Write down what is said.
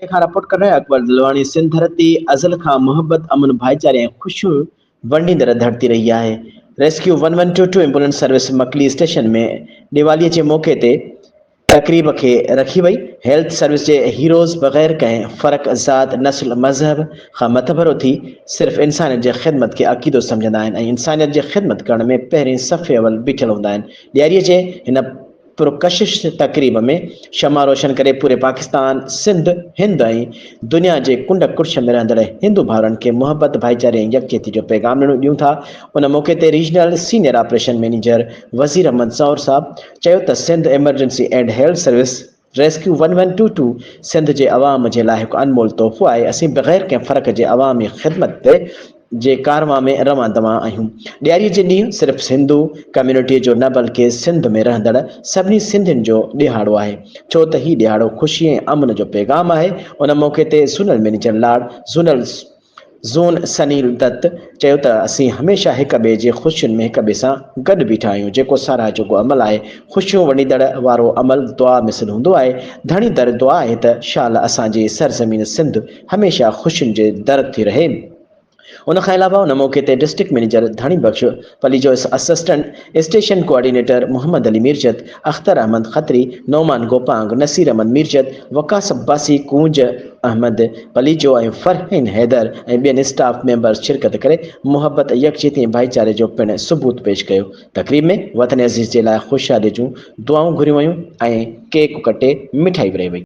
खां रिपोर्ट कर रहे हैं अकबर दिलवानी। सिंध धरती अज़ल खां मोहब्बत अमन भाईचारे ऐं ख़ुशियूं वंडींदड़ धरती रही आहे। रेस्क्यू 1122 एम्बुलेंस सर्विस मकली स्टेशन में दिवालीअ जे मौक़े ते तक़रीब खे रखी वई। हेल्थ सर्विस जे हीरोज़ बग़ैर कंहिं फ़र्क़ ज़ात नस्ल मज़हब खां मतभरो थी सिर्फ़ इंसानियत जे ख़िदमत खे अक़ीदो सम्झंदा आहिनि ऐं इंसानियत जे ख़िदमत करण में पहिरीं सफ़े अवल बीठल हूंदा आहिनि। ॾियारीअ जे हिन पुरकशिश तक़रीब में शमा रोशन करे पूरे पाकिस्तान, सिंध, हिंद ऐं दुनिया जे कुंड कुर्श में रहंदड़ हिंदू भाउरनि खे मुहबत भाईचारे ऐं यकजहती जो पैगाम ॾियूं था। उन मौक़े ते रीजनल सीनियर ऑपरेशन मैनेजर वज़ीर अहमद सौर साहब चयो त Sindh emergency and health service rescue 1122 Sindh जे अवाम जे लाइ हिकु अनमोल तोहफ़ो आहे। असीं बग़ैर कंहिं फ़र्क़ जे अवामी ख़िदमत जे कारवां में रवां दवां आहियूं। ॾियारीअ जे ॾींहुं सिर्फ़ु हिंदू कम्यूनिटीअ जो न बल्कि सिंध में रहंदड़ सभिनी सिंधियुनि जो ॾिहाड़ो आहे, छो त हीउ ॾिहाड़ो ख़ुशी ऐं अमन जो पैगाम आहे। उन मौक़े ते ज़ोनल मैनेजर लाड ज़ोन सनील दत्त चयो त असीं हमेशह हिक ॿिए जे ख़ुशियुनि में हिक ॿिए सां गॾु बीठा आहियूं, जेको साराह जोॻो अमल आहे। ख़ुशियूं वंडींदड़ वारो अमल दुआ मिसल हूंदो आहे। धणी दर दुआ आहे त शाल असांजी सरज़मीन सिंध हमेशह ख़ुशियुनि जे दर थी रहे। उन खां अलावा उन मौक़े ते डिस्ट्रिक्ट मैनेजर धणी Bakhsh, Palijo assistant station coordinator Mohammad Ali Mirjat, Akhtar Ahmed Khatri, Nauman Gopang, Naseer Ahmed Mirjat, Waqas Abbasi, Koonj Ahmed Palijo ऐं फरहीन हैदर ऐं ॿियनि स्टाफ मेंबर्स शिरकत करे मुहबत यकजहती ऐं भाईचारे जो पिणु सबूत पेश कयो। तक़रीब में वतन अज़ीज़ जे लाइ ख़ुशहाली जूं दुआऊं घुरियूं वयूं ऐं केक कटे मिठाई विरहाई वई।